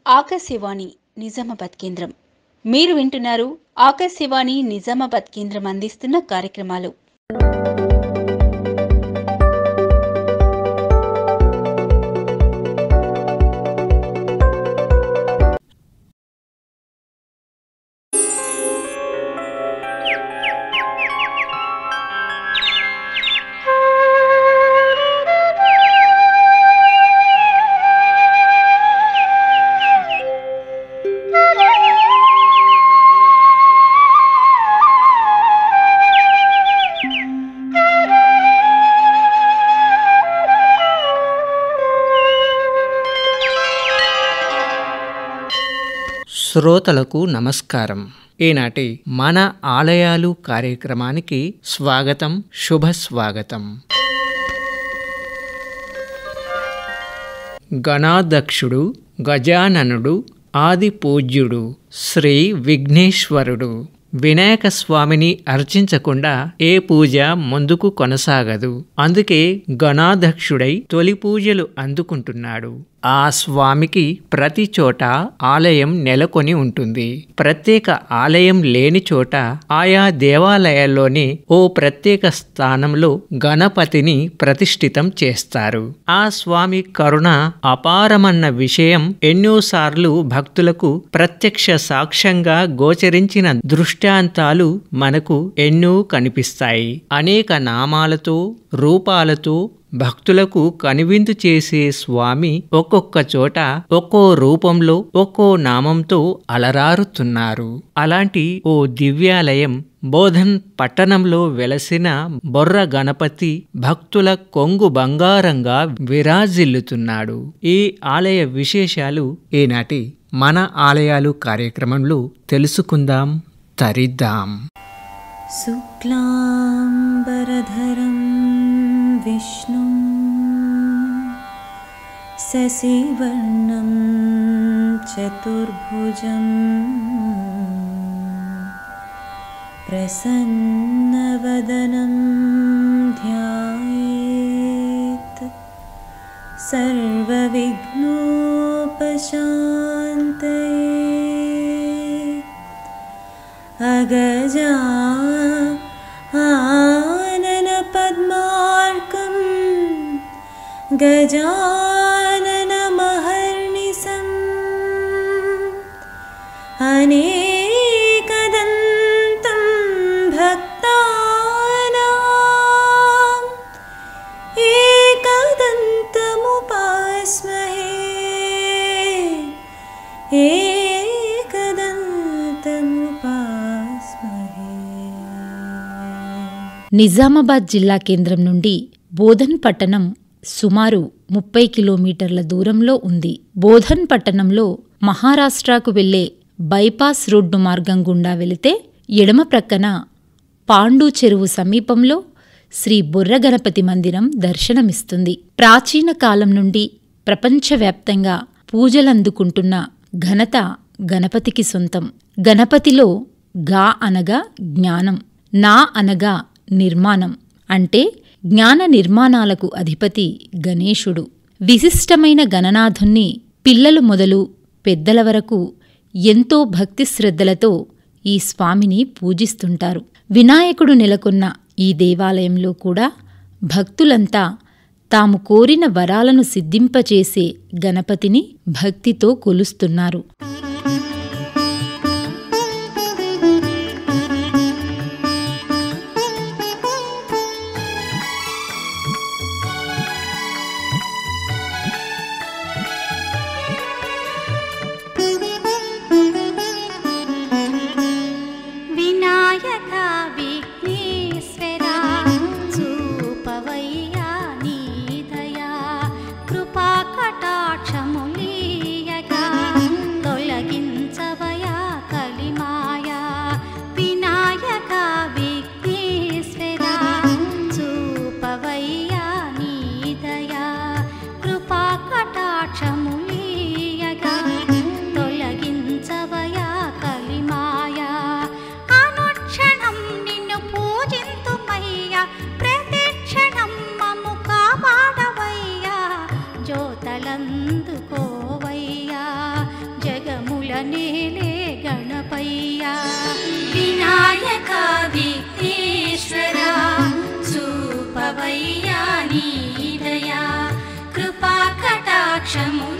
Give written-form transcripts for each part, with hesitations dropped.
ఆకాశవాణి నిజామాబాద్ కేంద్రం. మీరు వింటున్నారు ఆకాశవాణి నిజామాబాద్ కేంద్రం అందిస్తున్న కార్యక్రమాలు. శ్రోతలకు నమస్కారం. ఈనాటి మన ఆలయాలు కార్యక్రమానికి స్వాగతం, శుభస్వాగతం. గణాధ్యక్షుడు గజాననుడు ఆది పూజ్యుడు శ్రీ విఘ్నేశ్వరుడు. వినాయక స్వామిని అర్చించకుండా ఏ పూజ ముందుకు కొనసాగదు. అందుకే గణాధ్యక్షుడై తొలి పూజలు అందుకుంటున్నాడు. ఆ స్వామికి ప్రతి చోట ఆలయం నెలకొని ఉంటుంది. ప్రత్యేక ఆలయం లేని చోట ఆయా దేవాలయాల్లోనే ఓ ప్రత్యేక స్థానంలో గణపతిని ప్రతిష్ఠితం చేస్తారు. ఆ స్వామి కరుణ అపారమన్న విషయం ఎన్నోసార్లు భక్తులకు ప్రత్యక్ష సాక్ష్యంగా గోచరించిన దృష్టాంతాలు మనకు ఎన్నో కనిపిస్తాయి. అనేక నామాలతో, రూపాలతో భక్తులకు కనువిందు చేసే స్వామి ఒక్కొక్క చోట ఒక్కో రూపంలో, ఒక్కో నామంతో అలరారుతున్నారు. అలాంటి ఓ దివ్యాలయం బోధన్ పట్టణంలో వెలసిన బొర్ర గణపతి భక్తుల కొంగు బంగారంగా విరాజిల్లుతున్నాడు. ఈ ఆలయ విశేషాలు ఈనాటి మన ఆలయాలు కార్యక్రమంలో తెలుసుకుందాం, తరిద్దాం. శుక్లాంబరధరం విష్ణుం శశివర్ణం చతుర్భుజం ప్రసన్నవదనం ధ్యాయేత్ సర్వవిఘ్నోపశాంతయే. అగజా ఆనన పద్మార్కం గజానన మహర్నిశం అనేకదంతం భక్తానాం ఏకదంతముపాస్మహే. నిజామాబాద్ జిల్లా కేంద్రం నుండి బోధన్ పట్టణం సుమారు 30 కిలోమీటర్ల దూరంలో ఉంది. బోధన్ పట్టణంలో మహారాష్ట్రకు వెళ్లే బైపాస్ రోడ్డు మార్గం గుండా వెళితే ఎడమ ప్రక్కన పాండు చెరువు సమీపంలో శ్రీ బొర్ర గణపతి మందిరం దర్శనమిస్తుంది. ప్రాచీన కాలం నుండి ప్రపంచవ్యాప్తంగా పూజలందుకుంటున్న ఘనత గణపతికి సొంతం. గణపతిలో గా అనగా జ్ఞానం, నా అనగా నిర్మాణం. అంటే జ్ఞాన నిర్మాణాలకు అధిపతి గణేశుడు. విశిష్టమైన గణనాథుణ్ణి పిల్లలు మొదలు పెద్దల వరకు ఎంతో భక్తి శ్రద్ధలతో ఈ స్వామిని పూజిస్తుంటారు. వినాయకుడు నెలకొన్న ఈ దేవాలయంలో కూడా భక్తులంతా తాము కోరిన వరాలను సిద్ధింపచేసే గణపతిని భక్తితో కొలుస్తున్నారు. అందుకోవయ్యా నేలే గణపయ్యా వినాయక విఘ్నేశ్వర చూపవయ్యా నీ దయా కృపా కటాక్షములీయగా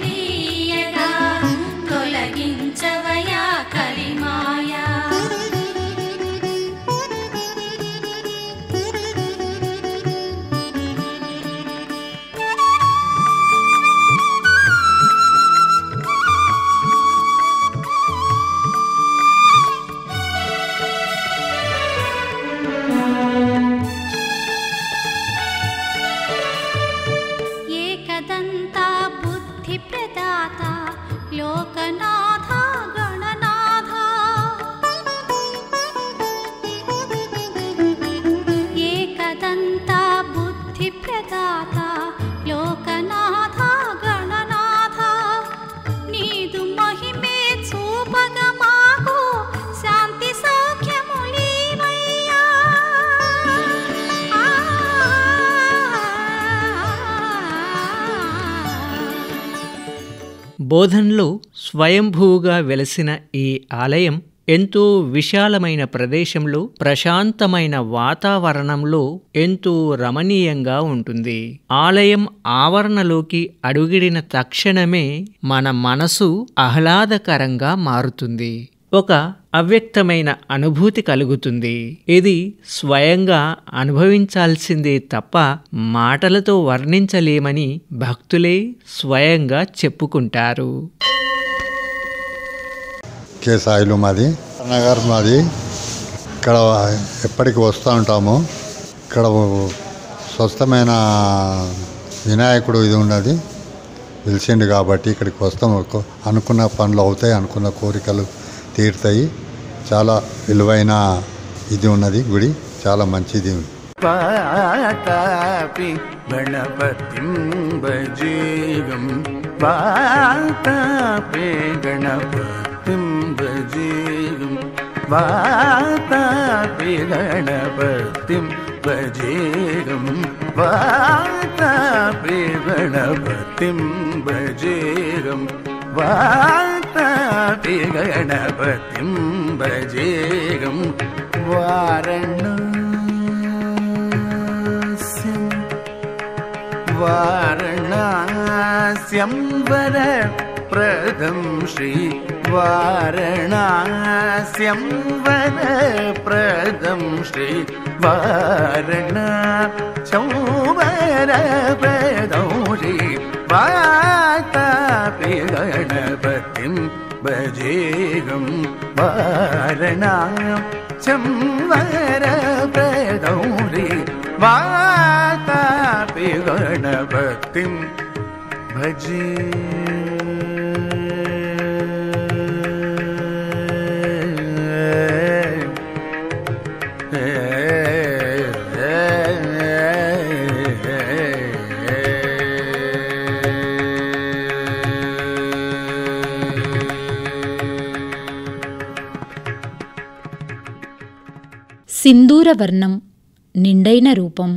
తొలగించవయ్యా కలిమాయా లోకనాథ గణనాథ ఏకదంత బుద్ధి ప్రదాత లోకనాథ గణనాథ నీదు మహిమే చూపగ మాకు శాంతి సౌఖ్యములీవయ్యా బోధన్లో స్వయంభూగా వెలసిన ఈ ఆలయం ఎంతో విశాలమైన ప్రదేశంలో ప్రశాంతమైన వాతావరణంలో ఎంతో రమణీయంగా ఉంటుంది. ఆలయం ఆవరణలోకి అడుగిడిన తక్షణమే మన మనసు ఆహ్లాదకరంగా మారుతుంది. ఒక అవ్యక్తమైన అనుభూతి కలుగుతుంది. ఇది స్వయంగా అనుభవించాల్సిందే తప్ప మాటలతో వర్ణించలేమని భక్తులే స్వయంగా చెప్పుకుంటారు. కేసాయిలు మాది, నగర్ మాది. ఇక్కడ ఎప్పటికి వస్తూ ఉంటాము. ఇక్కడ స్వస్థమైన వినాయకుడు ఇది ఉన్నది, పిలిచిండు కాబట్టి ఇక్కడికి వస్తాము. అనుకున్న పనులు అవుతాయి, అనుకున్న కోరికలు తీరుతాయి. చాలా విలువైన ఇది ఉన్నది గుడి, చాలా మంచిది. వాతాపి గణపతిం భజేగం వాతాపి గణపతిం భజేగం వాతాపి గణపతిం భజేగం వాతాపి గణపతిం భజేగం వాతాపి గణపతిం భజేగం వారణాస్యం వరప్రదం శ్రీ వారణాస్యం వరప్రదం శ్రీ వారణాస్యం వరప్రదం శ్రీ వాతాపి గణపతిం భజేగం వారణాస్యం వరప్రదం శ్రీ వాతాపి గణపతిం భజే. సింధూరవర్ణం, నిండైన రూపం,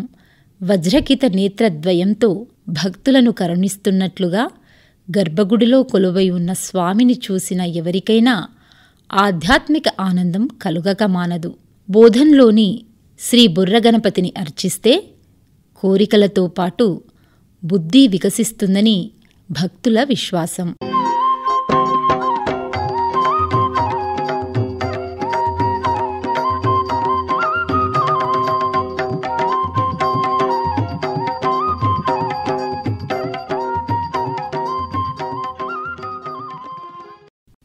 వజ్రకిత నేత్రద్వయంతో భక్తులను కరుణిస్తున్నట్లుగా గర్భగుడిలో కొలువై ఉన్న స్వామిని చూసిన ఎవరికైనా ఆధ్యాత్మిక ఆనందం కలుగక మానదు. బోధన్లోని శ్రీ బుర్రగణపతిని అర్చిస్తే కోరికలతో పాటు బుద్ధి వికసిస్తుందని భక్తుల విశ్వాసం.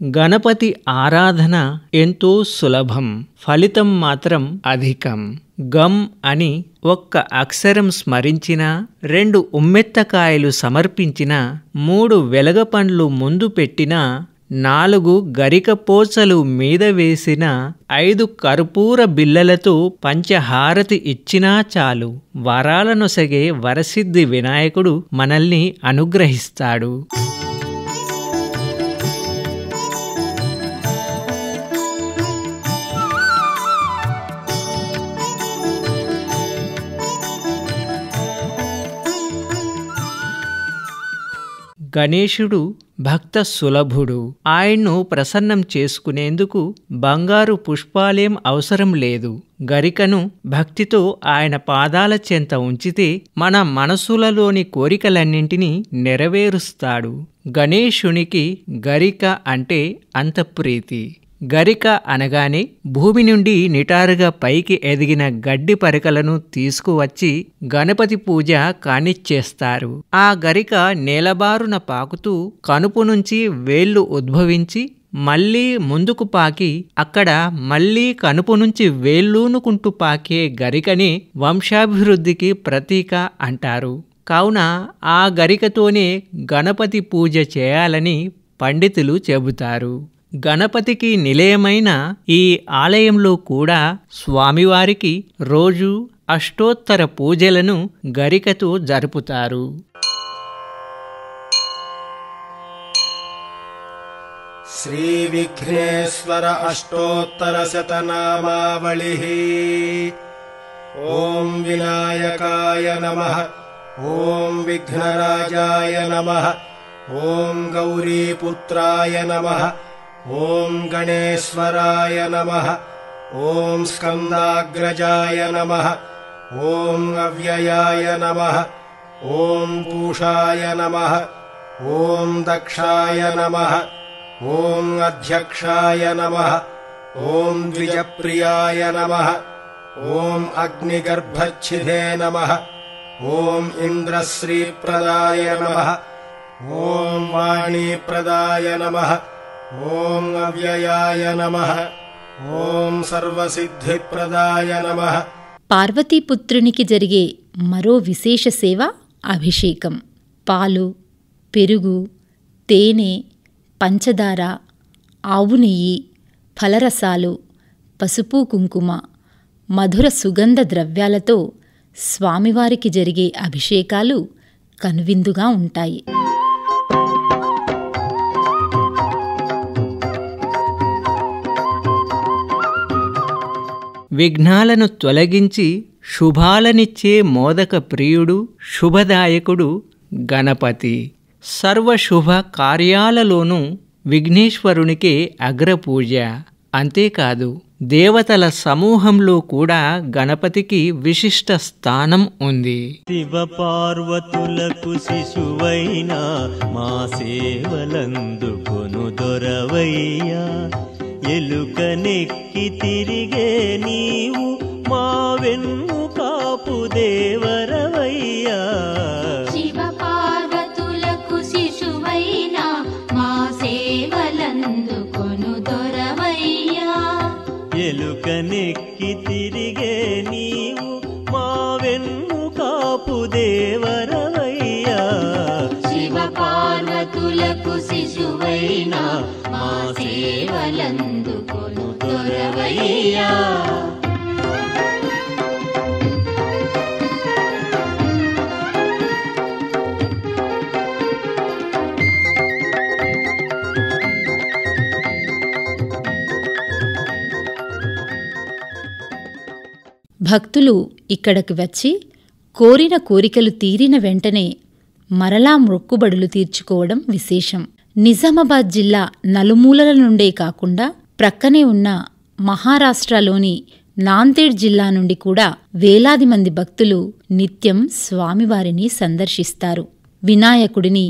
గణపతి ఆరాధన ఎంతో సులభం, ఫలితం మాత్రం అధికం. గం అని ఒక్క అక్షరం స్మరించినా, 2 ఉమ్మెత్తకాయలు సమర్పించినా, 3 వెలగపండ్లు ముందు పెట్టినా, 4 గరికపోచలు మీద వేసిన, 5 కర్పూర బిళ్ళలతో పంచహారతి ఇచ్చినా చాలు. వరాలనొసగే వరసిద్ధి వినాయకుడు మనల్ని అనుగ్రహిస్తాడు. గణేశుడు భక్త సులభుడు. ఆయన్ను ప్రసన్నం చేసుకునేందుకు బంగారు పుష్పాలేం అవసరం లేదు. గరికను భక్తితో ఆయన పాదాల చెంత ఉంచితే మన మనసులలోని కోరికలన్నింటినీ నెరవేరుస్తాడు. గణేశునికి గరిక అంటే అంత ప్రీతి. గరిక అనగానే భూమి నుండి నిటారుగా పైకి ఎదిగిన గడ్డి పరికలను తీసుకువచ్చి గణపతి పూజ కానిచ్చేస్తారు. ఆ గరిక నేలబారున పాకుతూ కనుపు నుంచి వేళ్లు ఉద్భవించి మళ్లీ ముందుకు పాకి అక్కడ మళ్లీ కనుపు నుంచి వేళ్ళూనుకుంటూ పాకే గరికని వంశాభివృద్ధికి ప్రతీక అంటారు. కావున ఆ గరికతోనే గణపతి పూజ చేయాలని పండితులు చెబుతారు. గణపతికి నిలయమైన ఈ ఆలయంలో కూడా స్వామివారికి రోజు అష్టోత్తర పూజలను గరికతో జరుపుతారు. శ్రీ విఘ్నేశ్వర అష్టోత్తర శతనామావళి. ఓం వినాయకాయ నమః, ఓం విఘ్నరాజాయ నమః, ఓం గౌరీపుత్రాయ నమః, ఓం గణేశ్వరాయ నమః, ఓం స్కందాగ్రజాయ నమః, ఓం అవ్యయాయ నమః, ఓం పూషాయ నమః, ఓం దక్షాయ నమః, ఓం అధ్యక్షాయ నమః, ఓం ద్విజప్రియాయ నమః, ఓం అగ్నిగర్భచ్ఛిదే నమః, ఓం ఇంద్రశ్రీప్రదాయ నమః, ఓం వాణీప్రదాయ నమః, ఓం అవ్యయాయ నమః, ఓం సర్వసిద్ధిప్రదాయ నమః. పార్వతీపుత్రునికి జరిగే మరో విశేష సేవ అభిషేకం. పాలు, పెరుగు, తేనె, పంచదార, ఆవు నెయ్యి, ఫలరసాలు, పసుపు కుంకుమ, మధుర సుగంధ ద్రవ్యాలతో స్వామివారికి జరిగే అభిషేకాలు కనువిందుగా ఉంటాయి. విఘ్నాలను తొలగించి శుభాలనిచ్చే మోదక ప్రియుడు, శుభదాయకుడు గణపతి. సర్వశుభ కార్యాలలోనూ విఘ్నేశ్వరునికే అగ్రపూజ. అంతేకాదు దేవతల సమూహంలో కూడా గణపతికి విశిష్ట స్థానం ఉంది. శివ పార్వతులకు శిశువైనా మా సేవలందుకొను దొరవయ్యా. ఎలుక నెక్కి తిరిగే నీవు మా వెన్ను కాపు దేవరవయ్యా. శివ పార్వతులకు శిశువైనా మా సేవలందుకొను దొరవయ్యా. ఎలుక నెక్కి తిరిగే నీవు మా వెన్ను కాపు దేవరవయ్యా. శివ పార్వతులకు శిశువైనా మా సేవలందుకొను దొరవయ్యా. భక్తులు ఇక్కడికి వచ్చి కోరిన కోరికలు తీరిన వెంటనే మరలా మొక్కుబడులు తీర్చుకోవడం విశేషం. నిజామాబాద్ జిల్లా నలుమూలల నుండే కాకుండా ప్రక్కనే ఉన్న మహారాష్ట్రలోని నాందేడ్ జిల్లా నుండి కూడా వేలాది మంది భక్తులు నిత్యం స్వామివారిని సందర్శిస్తారు. వినాయకుడిని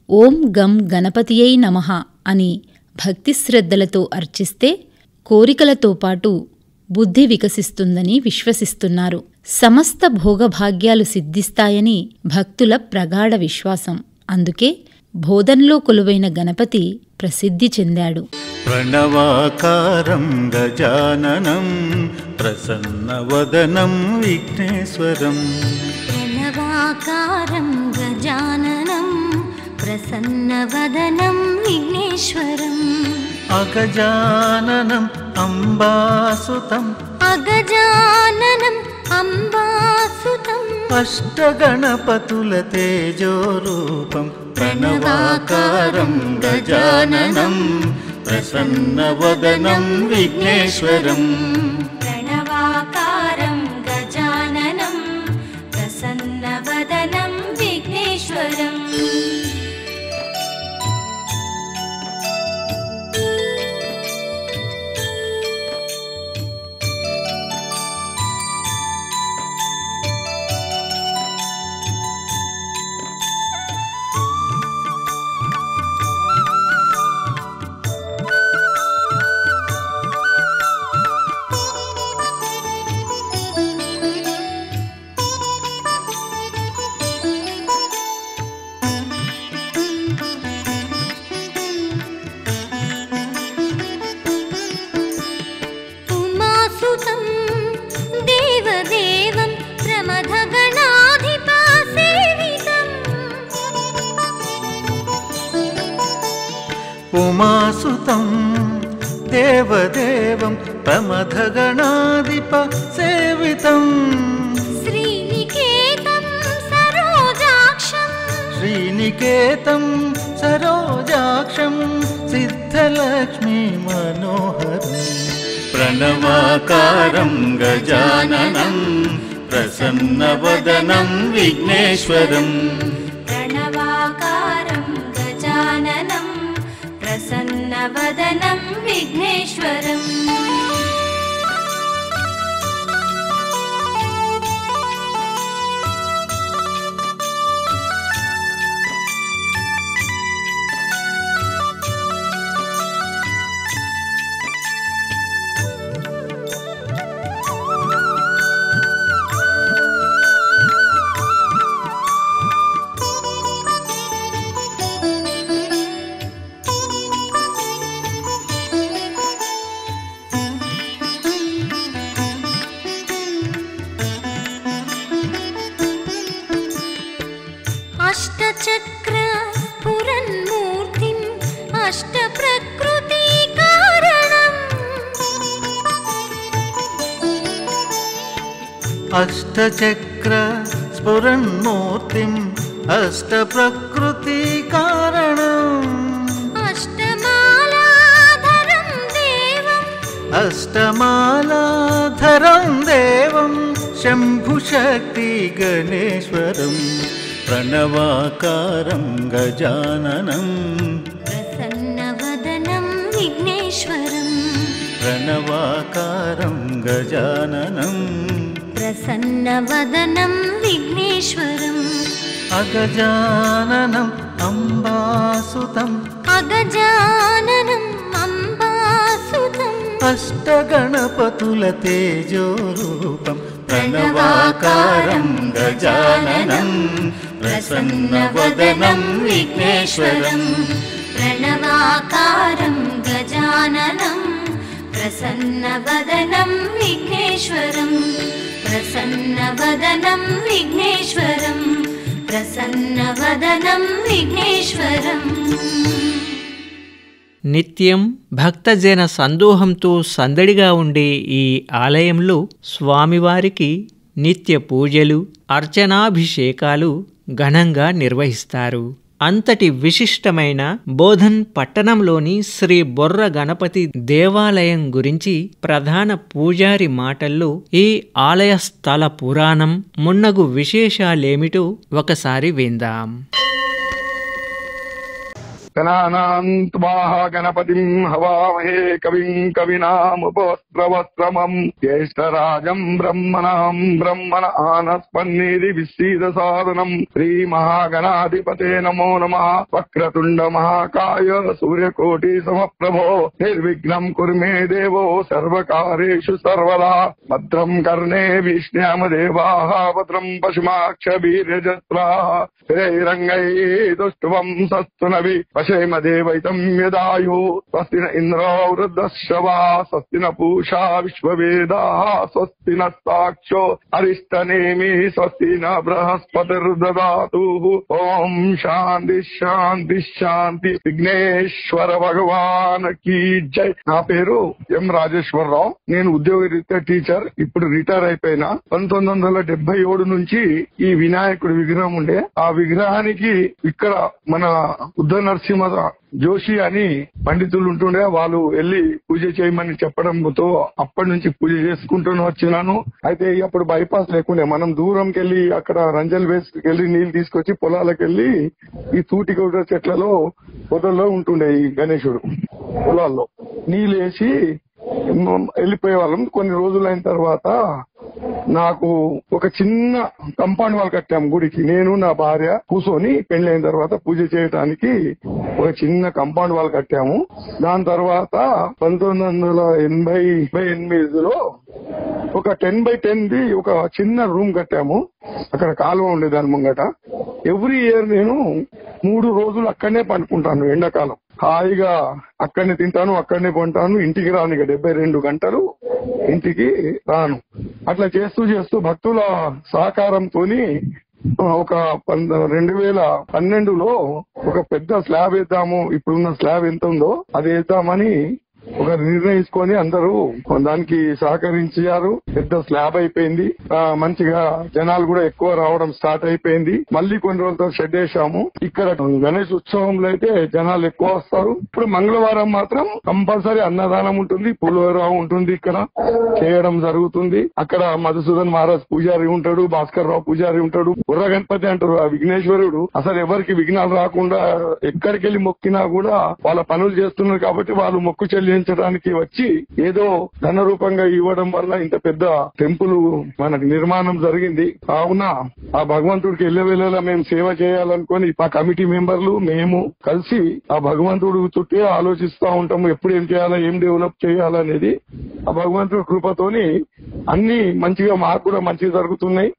ఓం గం గణపతియై నమః అని భక్తిశ్రద్ధలతో అర్చిస్తే కోరికలతో పాటు బుద్ధి వికసిస్తుందని విశ్వసిస్తున్నారు. సమస్త భోగభాగ్యాలు సిద్ధిస్తాయని భక్తుల ప్రగాఢ విశ్వాసం. అందుకే బోధన్లో కొలువైన గణపతి ప్రసిద్ధి చెందాడు. ప్రణవాకారం గజాననం ప్రసన్నవదనం విఘ్నేశ్వరం. ప్రణవాకారం గజాననం ప్రసన్నవదనం విఘ్నేశ్వరం. అగజాననం అంబాసుతం అగజాననం అంబాసుతం. అష్టగణపతుల తేజోరూపం. ప్రణవాకారం గజాననం ప్రసన్నవదనం విఘ్నేశ్వరం. ప్రణవాకారం గజాననం ప్రసన్నవదనం విఘ్నేశ్వరం. ఉమాసుతం దేవదేవం ప్రమథగణాధిప సేవితం శ్రీనికేతం సరోజాక్షం శ్రీనికేతం సరోజాక్షం సిద్ధలక్ష్మీ మనోహరం ప్రణవాకారం గజాననం ప్రసన్నవదనం విఘ్నేశ్వరం ప్రణవాకారం గజాననం ప్రసన్నవదనం విఘ్నేశ్వరం అష్టచక్ర స్ఫురన్మూర్తిం అష్టప్రకృతి కారణం అష్టచక్ర స్ఫురన్మూర్తిం అష్టప్రకృతి కారణం అష్టమాలాధరం దేవం అష్టమాలాధరం దేవం శంభుశక్తి గణేశ్వరం ప్రణవాకారం గజాననం ప్రసన్నవదనం విఘ్నేశ్వరం ప్రణవాకారం గజాననం ప్రసన్నవదనం విఘ్నేశ్వరం అగజాననం అంబాసుతం అగజాననం అంబాసుతం అష్టగణపతుల తేజోరూపం ప్రణవాకారం గజాననం ప్రసన్నవదనం విఘ్నేశ్వరం ప్రణవాకారం గజాననం ప్రసన్నవదనం విఘ్నేశ్వరం ప్రసన్నవదనం విఘ్నేశ్వరం ప్రసన్నవదనం విఘ్నేశ్వరం నిత్యం భక్తజన సందోహంతో సందడిగా ఉండే ఈ ఆలయంలో స్వామివారికి నిత్య పూజలు అర్చనాభిషేకాలు ఘనంగా నిర్వహిస్తారు. అంతటి విశిష్టమైన బోధన్ పట్టణంలోని శ్రీ బొర్ర గణపతి దేవాలయం గురించి ప్రధాన పూజారి మాటల్లో ఈ ఆలయ స్థల పురాణం మున్నగు విశేషాలేమిటో ఒకసారి విందాం. గణానాన్త్వాహ గణపతిం హవామహే కవిం కవినాముపవస్త్రవస్త్రమం జ్యేష్ఠరాజం బ్రహ్మణాం బ్రహ్మణ ఆనస్పన్నీది విశ్రీద సాధనం శ్రీ మహాగణాధిపతే నమో నమః వక్రతుండ మహాకాయ సూర్యకోటి సమప్రభో నిర్విఘ్నం కుర్మే దేవో సర్వకార్యేషు సర్వదా భద్రం కర్ణే విష్ణ్యామ దేవాః భద్రం పశుమాక్షభీర్యజత్రాః శ్రీరంగైదుష్టువం సస్తునవి పశేమ దేవైతం యదాయు స్వస్తి న ఇంద్రో వృద్ధశ్రవా స్వస్తి న పూషా విశ్వవేదాః స్వస్తి న సాక్షో అరిష్టనేమి స్వస్తి న బృహస్పతిర్దదాతు. ఓం శాంతి శాంతి శాంతి. విఘ్నేశ్వర భగవాన్ కీ జై. నా పేరు ఎం రాజేశ్వరరావు. నేను ఉద్యోగరీత్యా టీచర్. ఇప్పుడు రిటైర్ అయిపోయినా. 1977 నుంచి ఈ వినాయకుడి విగ్రహం ఉండే. ఆ విగ్రహానికి ఇక్కడ మన ఉద్ద నరసింహ జోషి అని పండితులు ఉంటుండే. వాళ్ళు వెళ్లి పూజ చేయమని చెప్పడంతో అప్పటి నుంచి పూజ చేసుకుంటూనే వచ్చినాను. అయితే అప్పుడు బైపాస్ లేకుండే. మనం దూరంకి వెళ్లి అక్కడ రంజల్ వేసుకు వెళ్లి నీళ్లు తీసుకొచ్చి పొలాలకు వెళ్లి ఈ తూటిగూడ చెట్లలో పొదల్లో ఉంటుండే ఈ గణేశుడు. పొలాల్లో నీళ్ళు వేసి వెళ్ళిపోయే వాళ్ళం. కొన్ని రోజులైన తర్వాత నాకు ఒక చిన్న కంపౌండ్ వాల్ కట్టాము గుడికి. నేను నా భార్య కూర్చొని పెళ్లి తర్వాత పూజ చేయడానికి ఒక చిన్న కంపౌండ్ వాల్ కట్టాము. దాని తర్వాత 1988లో ఒక 10x10 ఒక చిన్న రూమ్ కట్టాము. అక్కడ కాలువ ఉండే దాని ముంగట. ఎవ్రీ ఇయర్ నేను 3 రోజులు అక్కడనే పండుకుంటాను. ఎండాకాలం హాయిగా అక్కడనే తింటాను, అక్కడనే పంటాను. ఇంటికి రాను. ఇక 72 గంటలు ఇంటికి రాను. అట్లా చేస్తూ చేస్తూ భక్తుల సహకారంతో ఒక 2012లో ఒక పెద్ద స్లాబ్ వేద్దాము, ఇప్పుడున్న స్లాబ్ ఎంత ఉందో అది వేద్దామని ఒక నిర్ణయించుకొని అందరూ దానికి సహకరించారు. పెద్ద స్లాబ్ అయిపోయింది. మంచిగా జనాలు కూడా ఎక్కువ రావడం స్టార్ట్ అయిపోయింది. మళ్ళీ కొన్ని రోజులతో షెడ్ వేసాము. ఇక్కడ గణేష్ ఉత్సవంలో అయితే జనాలు ఎక్కువ వస్తారు. ఇప్పుడు మంగళవారం మాత్రం కంపల్సరీ అన్నదానం ఉంటుంది, పులిహోర ఉంటుంది, ఇక్కడ చేయడం జరుగుతుంది. అక్కడ మధుసూదన్ మహారాజ్ పూజారి ఉంటాడు, భాస్కర్ రావు పూజారి ఉంటాడు, బుర్ర గణపతి అంటారు. ఆ విఘ్నేశ్వరుడు అసలు ఎవరికి విఘ్నాలు రాకుండా ఎక్కడికి వెళ్ళి మొక్కినా కూడా వాళ్ళ పనులు చేస్తున్నారు కాబట్టి వాళ్ళు మొక్కు చెల్లించడానికి వచ్చి ఏదో ధన రూపంగా ఇవ్వడం వల్ల ఇంత పెద్ద టెంపుల్ మనకు నిర్మాణం జరిగింది. కావున ఆ భగవంతుడికి ఎల్లవేళలా మేము సేవ చేయాలనుకొని మా కమిటీ మెంబర్లు మేము కలిసి ఆ భగవంతుడు చుట్టే ఆలోచిస్తా ఉంటాము. ఎప్పుడు ఏం చేయాలా, ఏం డెవలప్ చేయాలనేది. ఆ భగవంతుడి కృపతోని అన్ని మంచిగా మాకు కూడా మంచిగా జరుగుతున్నాయి.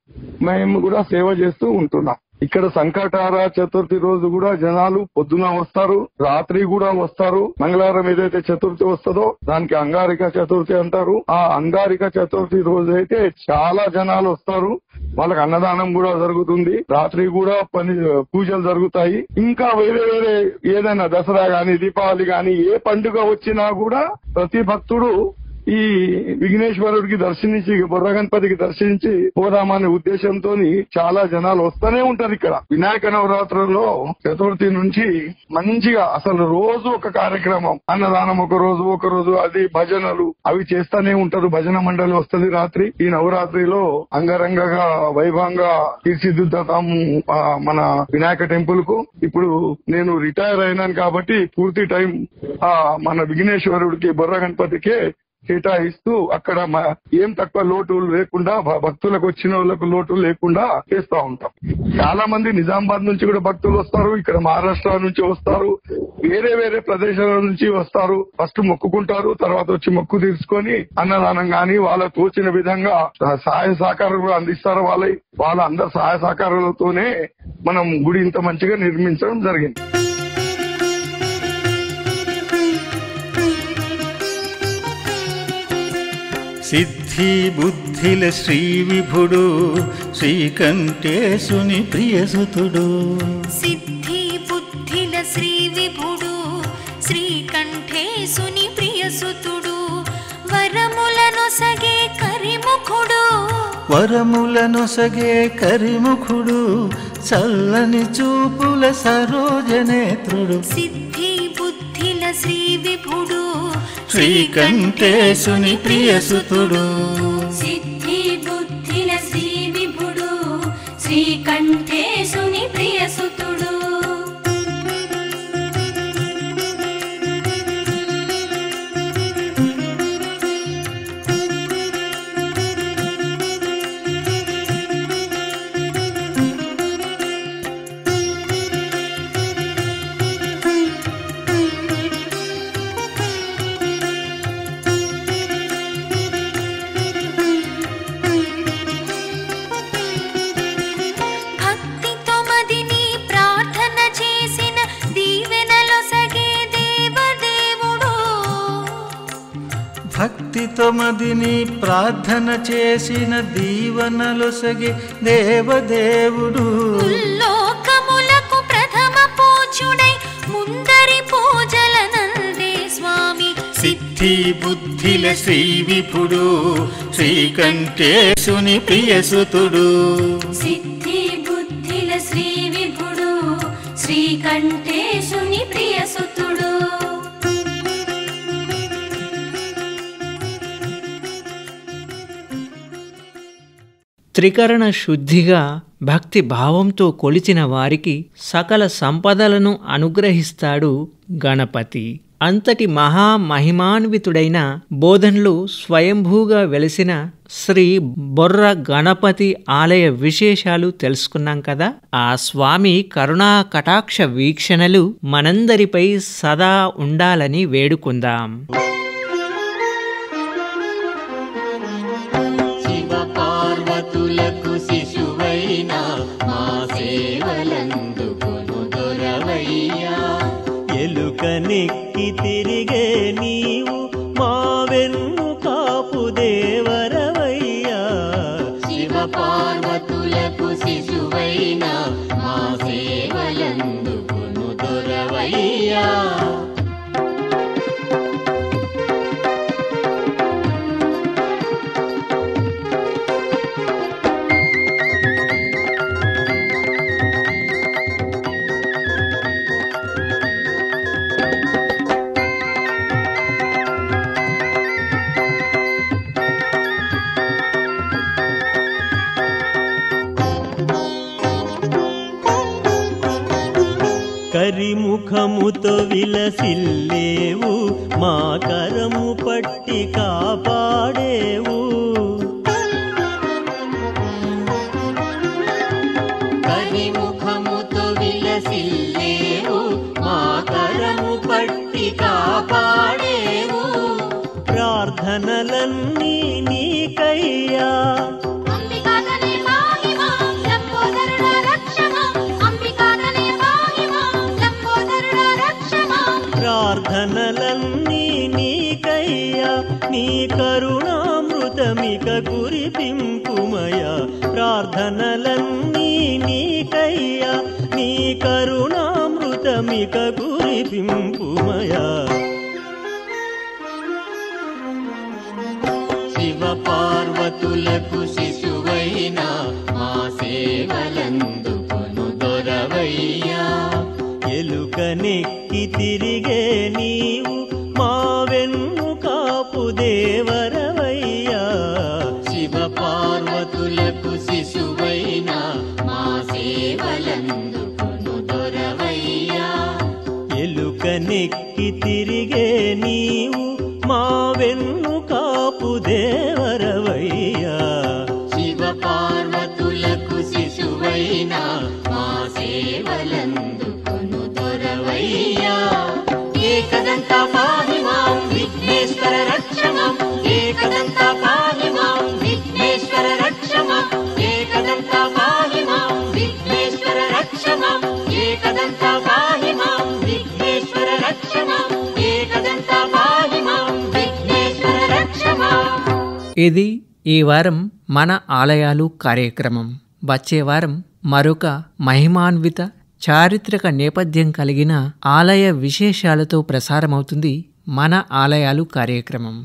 మేము కూడా సేవ చేస్తూ ఉంటున్నాం. ఇక్కడ సంకటార చతుర్థి రోజు కూడా జనాలు పొద్దున వస్తారు, రాత్రి కూడా వస్తారు. మంగళవారం ఏదైతే చతుర్థి వస్తుందో దానికి అంగారిక చతుర్థి అంటారు. ఆ అంగారిక చతుర్థి రోజు అయితే చాలా జనాలు వస్తారు. వాళ్ళకి అన్నదానం కూడా జరుగుతుంది. రాత్రి కూడా పూజలు జరుగుతాయి. ఇంకా వేరే వేరే ఏదైనా దసరా గాని దీపావళి గాని ఏ పండుగ వచ్చినా కూడా ప్రతి భక్తుడు ఈ విఘ్నేశ్వరుడికి దర్శించి బుర్ర గణపతికి దర్శించి పోదామనే ఉద్దేశంతో చాలా జనాలు వస్తూనే ఉంటారు. ఇక్కడ వినాయక నవరాత్రుల్లో చతుర్థి నుంచి మంచిగా అసలు రోజు ఒక కార్యక్రమం, అన్నదానం ఒక రోజు అది భజనలు అవి చేస్తూనే ఉంటారు. భజన మండలి వస్తుంది రాత్రి. ఈ నవరాత్రిలో అంగరంగగా వైభవంగా తీర్చిదిద్దుతాము మన వినాయక టెంపుల్ కు. ఇప్పుడు నేను రిటైర్ అయినాను కాబట్టి పూర్తి టైం మన విఘ్నేశ్వరుడికి బుర్ర గణపతికే కేటాయిస్తూ అక్కడ ఏం తక్కువ లోటు లేకుండా భక్తులకు వచ్చిన వాళ్ళకు లోటు లేకుండా చేస్తూ ఉంటాం. చాలా మంది నిజామాబాద్ నుంచి కూడా భక్తులు వస్తారు, ఇక్కడ మహారాష్ట్ర నుంచి వస్తారు, వేరే వేరే ప్రదేశాల నుంచి వస్తారు. ఫస్ట్ మొక్కుకుంటారు, తర్వాత వచ్చి మొక్కు తీర్చుకొని అన్నదానం గాని వాళ్ళకు తోచిన విధంగా సహాయ సహకారాలు అందిస్తారు. వాళ్ళ అందరి సహాయ సహకారాలతోనే మనం గుడి ఇంత మంచిగా నిర్మించడం జరిగింది. సిద్ధి బుద్ధిల శ్రీ విభుడు శ్రీకంఠేశుని ప్రియసుతుడు. సిద్ధి బుద్ధిల శ్రీ విభుడు శ్రీకంఠేశుని ప్రియసుతుడు. వరములనొసగే కరిముఖుడు, వరములనొసగే కరిముఖుడు. చల్లని చూపుల సరోజనేత్రుడు. సిద్ధి బుద్ధిల శ్రీ విభుడు శ్రీకంఠేశుని ప్రియసుతుడు. సిద్ధి బుద్ధిల శ్రీ విభుడు శ్రీకంఠేశుని ప్రియసుతుడు. భక్తితో మదిని ప్రార్థన చేసిన దీవెనలొసగే దేవదేవుడు. లోకములకు ప్రథమ పూజుడై ముందరి పూజలనందే స్వామి. సిద్ధి బుద్ధిల శ్రీ విభుడు శ్రీకంఠేశుని ప్రియసుతుడు. సిద్ధి బుద్ధిల శ్రీ విభుడు శ్రీకంఠేశుని ప్రియసుతుడు. త్రికరణ శుద్ధిగా భక్తి భావంతో కొలిచిన వారికి సకల సంపదలను అనుగ్రహిస్తాడు గణపతి. అంతటి మహామహిమాన్వితుడైన బోధన్లు స్వయంభూగా వెలిసిన శ్రీ బొర్ర గణపతి ఆలయ విశేషాలు తెలుసుకున్నాం కదా. ఆ స్వామి కరుణా కటాక్ష వీక్షణలు మనందరిపై సదా ఉండాలని వేడుకుందాం. పార్వతులకు శిశువైనా మా సేవలందుకొను దొరవయ్యా. ఎలుక నెక్కి తిరిగే నీవు మా వెన్ను కాపు దేవరవయ్యా. శివ పార్వతులకు శిశువైన మా సేవలందుకును దొరవయ్యా. కరిముఖముతో విలసిల్లేవు, మా కరము పట్టి కాపాడేవు. కరిముఖముతో విలసిల్లేవు, మా కరము పట్టి కాపాడేవు. ప్రార్థనలన్నీ నీకయ్యా, ప్రార్థనలన్నీ నీకయ్యా, నీ కరుణామృతమిక కురిపింపుమయా. ప్రార్థనలన్నీ నీకయ్యా, నీ కరుణామృతమిక కురిపింపుమయా. శివ పార్వతులకు శిశువైన మా సేవలందుకును దొరవయ్యా. ఎలుక నెక్కి తిరిగే నీవు మా వెన్ను కాపు దేవరవయ్యా. శివ పార్వతులకు శిశువైన మా సేవలందుకును దొరవయ్యా. ఎలుక నెక్కి తిరిగే నీవు మా వెన్ను కాపు దేవరవయ్యా. శివ పార్వతులకు శిశువైన మా సేవలందుకును దొరవయ్యా. ఏకదంత పాహి మాం విఘ్నేశ్వర రక్ష మాం, ఏకదంత పాహి మాం విఘ్నేశ్వర రక్ష మాం, ఏకదంత పాహి మాం విఘ్నేశ్వర రక్ష మాం, ఏకదంత పాహి మాం విఘ్నేశ్వర రక్ష మాం, ఏకదంత పాహి మాం విఘ్నేశ్వర రక్ష మాం. ఇది ఈ వారం మన ఆలయాలు కార్యక్రమం. వచ్చే వారం మరొక మహిమాన్విత చారిత్రక నేపథ్యం కలిగిన ఆలయ విశేషాలతో ప్రసారమవుతుంది మన ఆలయాలు కార్యక్రమం.